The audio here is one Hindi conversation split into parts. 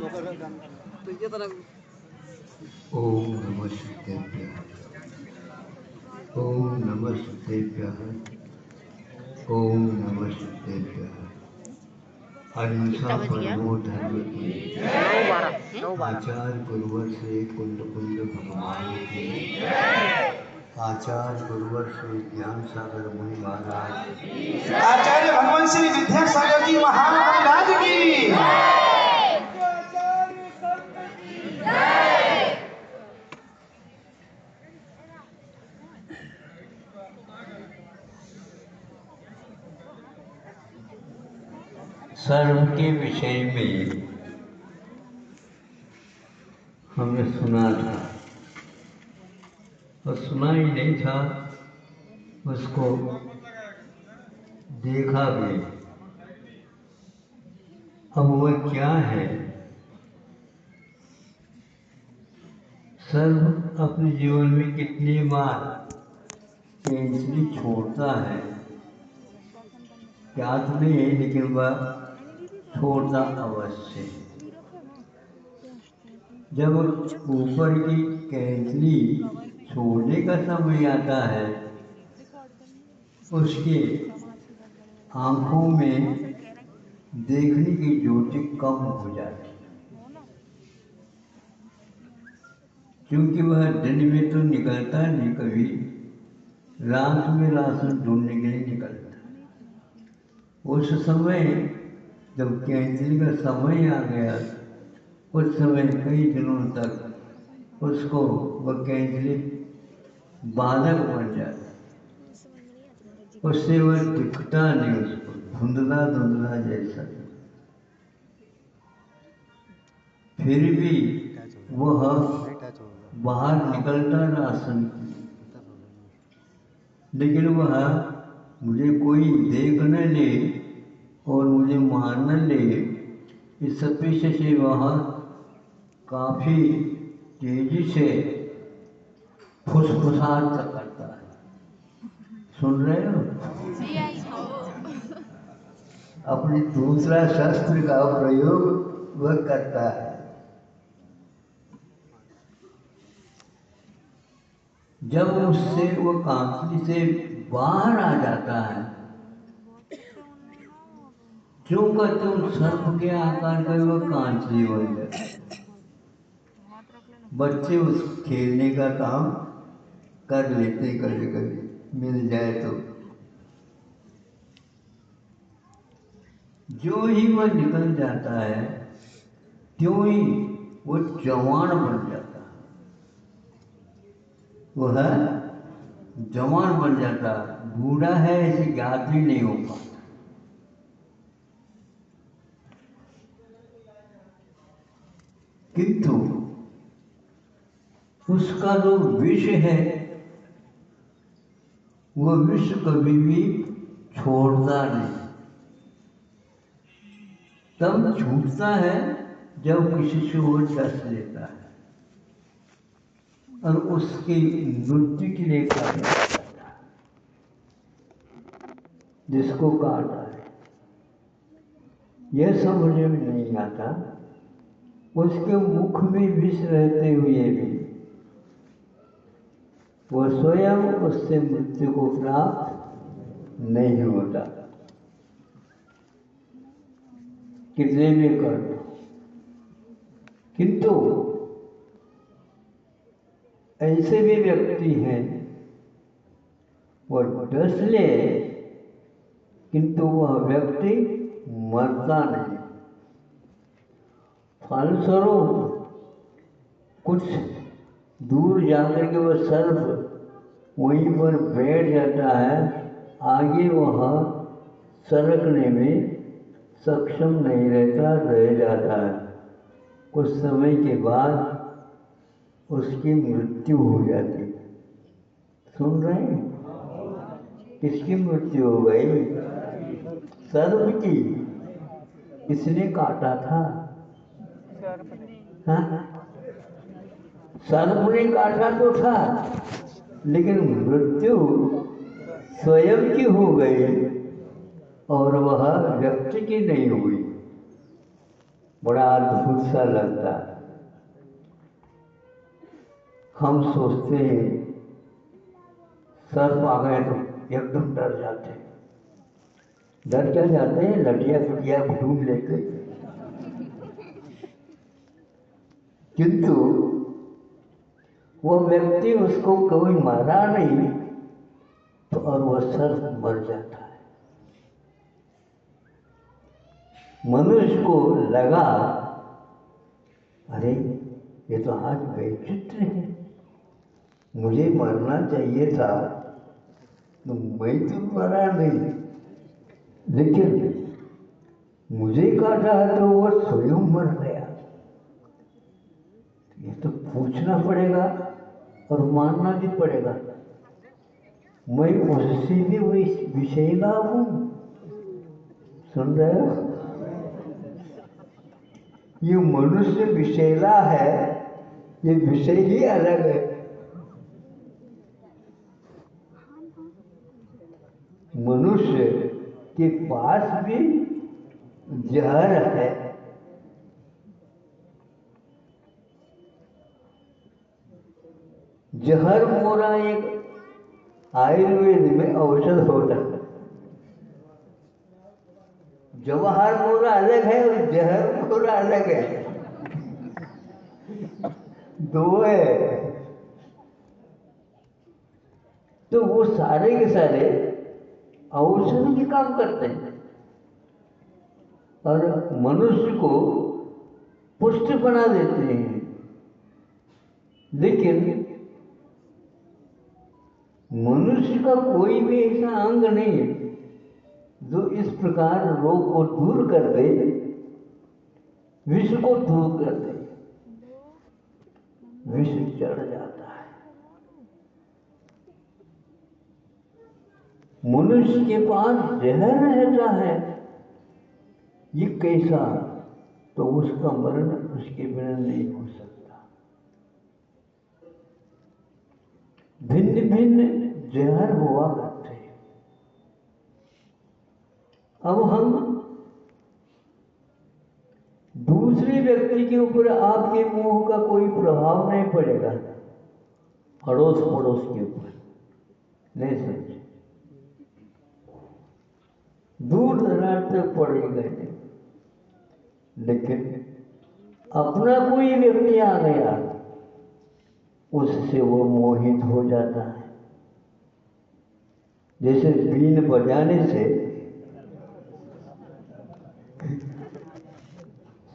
ओम नमः शिवाय। ओम नमः शिवाय। ओम नमः शिवाय। अहिंसा परमो धर्म की। आचार्य गुरुवर श्री कुंद कुंद भगवान की। आचार्य गुरुवर श्री ज्ञान सागर मुनि महाराज। आचार्य भगवान श्री विद्यासागर जी महाराज की। सर्व के विषय में हमने सुना था और सुना ही नहीं था, उसको देखा भी। अब वह क्या है? सर्व अपने जीवन में कितनी बार पेंसिल छोड़ता है, याद नहीं है, लेकिन वह छोड़ता अवश्य। जब ऊपर की कैंचली छोड़ने का समय आता है, उसके आंखों में देखने की ज्योति कम हो जाती है, क्योंकि वह दिन में तो निकलता नहीं, कभी रात में राशन ढूंढने के लिए निकलता है। उस समय जब कैंसिल का समय आ गया, उस समय कई दिनों तक उसको वह कैंसिल बाधक बन जाता, उससे वह दिखता नहीं, उसको धुंधला धुंधला जैसा। फिर भी वह बाहर निकलता राशन, लेकिन वह मुझे कोई देख न ले और मुझे मार न ले, इस सपेक्ष से वह काफी तेजी से फुसफुसाहट करता है। सुन रहे हो? अपनी दूसरा शस्त्र का प्रयोग वह करता है। जब उससे वो कांचली से बाहर आ जाता है, जो कहते उन सर्प के आकार का वह कांचली बन जाता है। बच्चे उस खेलने का काम कर लेते, कभी कभी मिल जाए तो। जो ही वह निकल जाता है, त्यों ही वो जवान बन जाता है। वह जवान बन जाता, बूढ़ा है ऐसे ज्ञात ही नहीं हो पाता। किंतु उसका जो विष है, वह विष कभी भी छोड़ता नहीं। तब छूटता है जब किसी से वो डस लेता है और उसकी मृत्यु के लिए कारण बनता है, जिसको काटा है। यह समझ में नहीं आता, उसके मुख में विष रहते हुए भी वह स्वयं उससे मृत्यु को प्राप्त नहीं होता। कितने भी कर, किंतु ऐसे भी व्यक्ति हैं, वह डस ले किंतु वह व्यक्ति मरता नहीं। फलस्वरूप कुछ दूर जाकर के वह सर्प वहीं पर बैठ जाता है, आगे वह सरकने में सक्षम नहीं रहता, रह जाता है। कुछ समय के बाद उसकी मृत्यु हो जाती है। सुन रहे हैं? किसकी मृत्यु हो गई? सर्प की। किसने काटा था? सर्प ने काटा तो था, लेकिन मृत्यु स्वयं की हो गई और वह व्यक्ति की नहीं हुई। बड़ा अद्भुत सा लगता है। हम सोचते हैं सर्प आ गए तो एकदम डर जाते हैं। डर क्या जाते हैं? लटिया फटिया ढूंढ लेते। किंतु वो व्यक्ति उसको कोई मारा नहीं तो और वह सर्प मर जाता है। मनुष्य को लगा अरे ये तो आज वैचित्र है, मुझे मरना चाहिए था तो मैं तो मरा नहीं, लेकिन मुझे काटा है तो वो स्वयं मर गया। ये तो पूछना पड़ेगा और मानना भी पड़ेगा, मैं उससे भी विषैला हूं। सुन रहे हो? ये मनुष्य विषैला है, ये विषय ही अलग है। मनुष्य के पास भी जहर है। जहर मोरा एक आयुर्वेद में औषध होता है। जवाहर मोरा अलग है और जहर मोरा अलग है, दो है। तो वो सारे के सारे औषध के काम करते हैं और मनुष्य को पुष्ट बना देते हैं। लेकिन मनुष्य का कोई भी ऐसा अंग नहीं है जो इस प्रकार रोग को दूर कर दे, विष को दूर कर दे। विष चढ़ जाता है। मनुष्य के पास जहर रहता है, ये कैसा? तो उसका मरण उसके बिना नहीं हो सकता। भिन्न भिन्न जहर हुआ करते हैं। अब हम दूसरे व्यक्ति के ऊपर आपके मोह का कोई प्रभाव नहीं पड़ेगा, अड़ोस पड़ोस के ऊपर नहीं समझे, दूर दराज तक पड़ेगा नहीं। लेकिन अपना कोई व्यक्ति आ गया, उससे वो मोहित हो जाता है। जैसे बीन बजाने से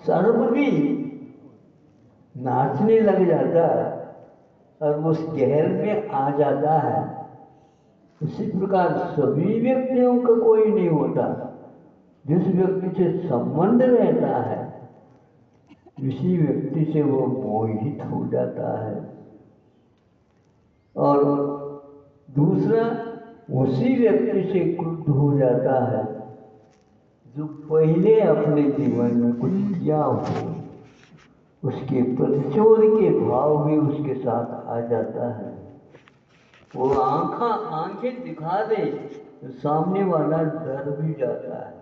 सर्प भी नाचने लग जाता है और उस गहर में आ जाता है। उसी प्रकार सभी व्यक्तियों का कोई नहीं होता। जिस व्यक्ति से संबंध रहता है उसी व्यक्ति से वो मोहित हो जाता है। और दूसरा उसी व्यक्ति से क्रुद्ध हो जाता है जो पहले अपने जीवन में कुछ किया हो, उसके प्रतिशोध के भाव भी उसके साथ आ जाता है। वो आंखें दिखा दे तो सामने वाला डर भी जाता है।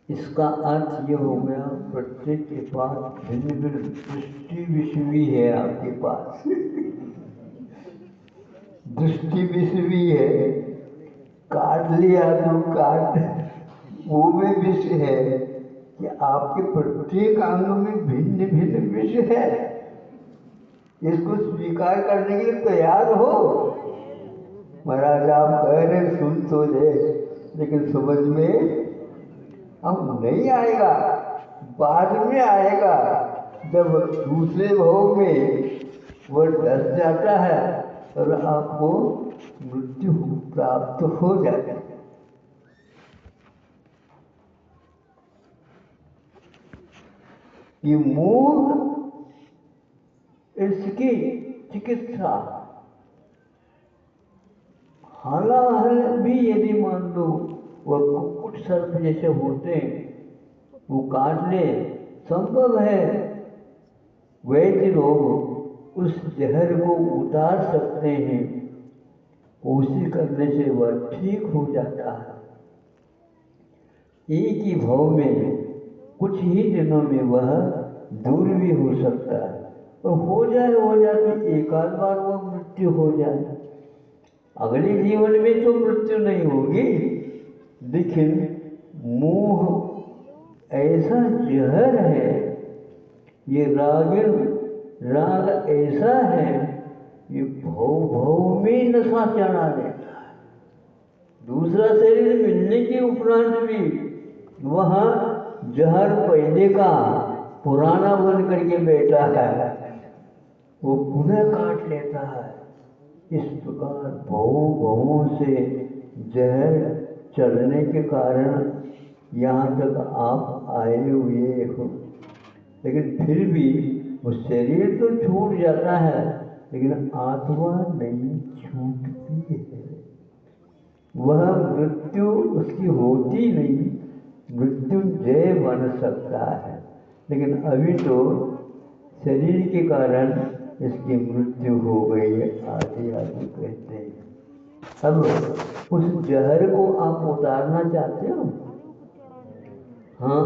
इसका अर्थ ये हो गया, प्रत्येक के पास भिन्न भिन्न दृष्टि विषवी है। आपके पास दृष्टि विषवी है, काट लिया तो काट, वो भी विष है कि आपके प्रत्येक अंग में भिन्न भिन्न विष है। इसको स्वीकार करने के लिए तैयार हो। महाराज आप कह रहे सुन तो ले, लेकिन समझ में अब नहीं आएगा, बाद में आएगा। जब दूसरे भाव में वह डस जाता है और आपको मृत्यु प्राप्त हो जाती है। ये मोह, इसकी चिकित्सा हालाहल भी यदि मान लो वह कुक्कुट सर्प जैसे होते हैं, वो काट ले, संभव है वैद्य लोग उस जहर को उतार सकते हैं। कोशिश करने से वह ठीक हो जाता है। एक ही भाव में कुछ ही दिनों में वह दूर भी हो सकता है, और हो जाए तो एक आध बार वह मृत्यु हो जाए। अगले जीवन में तो मृत्यु नहीं होगी, लेकिन मोह ऐसा जहर है, ये राग ऐसा है, ये भव भव में नशा चढ़ा देता है। दूसरा शरीर मिलने के उपरांत भी वह जहर पहले का पुराना बन करके बैठा है, वो पुनः काट लेता है। इस प्रकार भवों से जहर चलने के कारण यहाँ तक आप आए हुए हो, लेकिन फिर भी वो शरीर तो छूट जाता है, लेकिन आत्मा नहीं छूटती है। वह मृत्यु उसकी होती नहीं, मृत्युंजय बन सकता है, लेकिन अभी तो शरीर के कारण इसकी मृत्यु हो गई है, आदि आदि कहते हैं। अब उस जहर को आप उतारना चाहते हो? हाँ,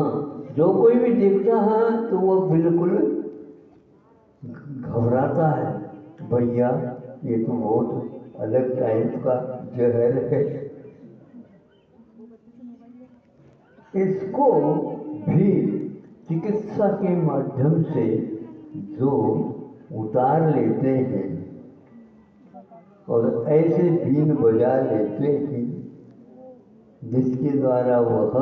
जो कोई भी देखता है तो वो बिल्कुल घबराता है, भैया ये तो बहुत अलग टाइप का जहर है। इसको भी चिकित्सा के माध्यम से जो उतार लेते हैं और ऐसे बीन बजा लेते हैं जिसके द्वारा वह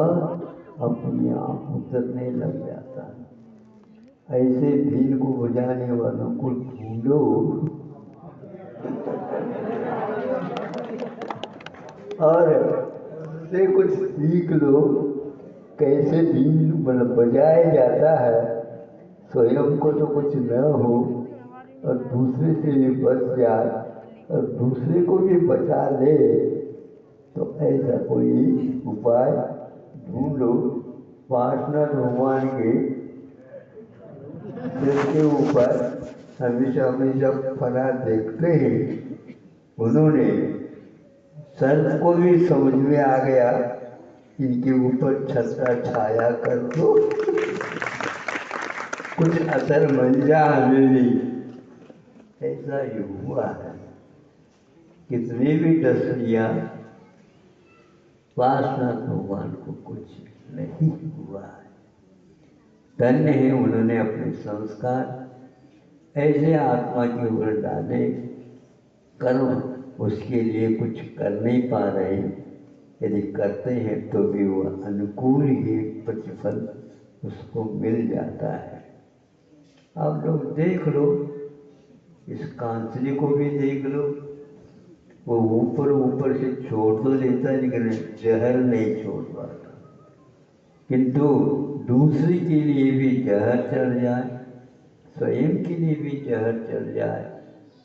अपने आप उतरने लग जाता है। ऐसे बीन को बजाने वालों को ढूंढो और से कुछ सीख लो, कैसे बीन बजाया जाता है। स्वयं को तो कुछ न हो और दूसरे से भी बच जाए और दूसरे को भी बचा ले, तो ऐसा कोई उपाय ढूंढो। पार्श्वनाथ भगवान के सिर के ऊपर हमेशा फना देखते हैं, उन्होंने संत को भी समझ में आ गया, इनके ऊपर छत्ता छाया कर दो, कुछ असर मिल जा हमें भी। ऐसा ही हुआ है। कितने भी दस लिया, पार्श्वनाथ भगवान को कुछ नहीं हुआ है। धन्य है, उन्होंने अपने संस्कार ऐसे आत्मा के ऊपर डाले, कर्म उसके लिए कुछ कर नहीं पा रहे, यदि करते हैं तो भी वह अनुकूल ही प्रतिफल उसको मिल जाता है। आप लोग देख लो, इस कांचली को भी देख लो, वो ऊपर से छोड़ तो देता है, लेकिन जहर नहीं छोड़ पाता। किंतु दूसरे के लिए भी जहर चढ़ जाए, स्वयं के लिए भी जहर चढ़ जाए,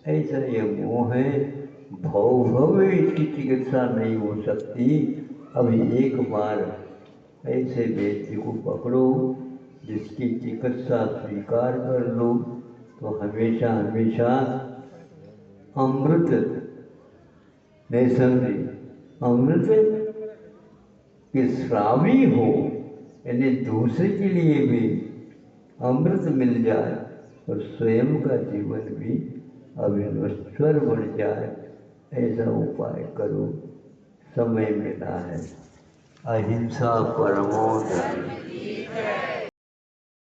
ऐसा ये मोह है। भव में इसकी चिकित्सा नहीं हो सकती। अभी एक बार ऐसे व्यक्ति को पकड़ो जिसकी चिकित्सा स्वीकार कर लो, तो हमेशा हमेशा अमृत नहीं समझे, अमृत के श्रावी हो, यानी दूसरे के लिए भी अमृत मिल जाए और स्वयं का जीवन भी अविनश्वर बन जाए, ऐसा उपाय करो। समय मिला है। अहिंसा परमो धर्म।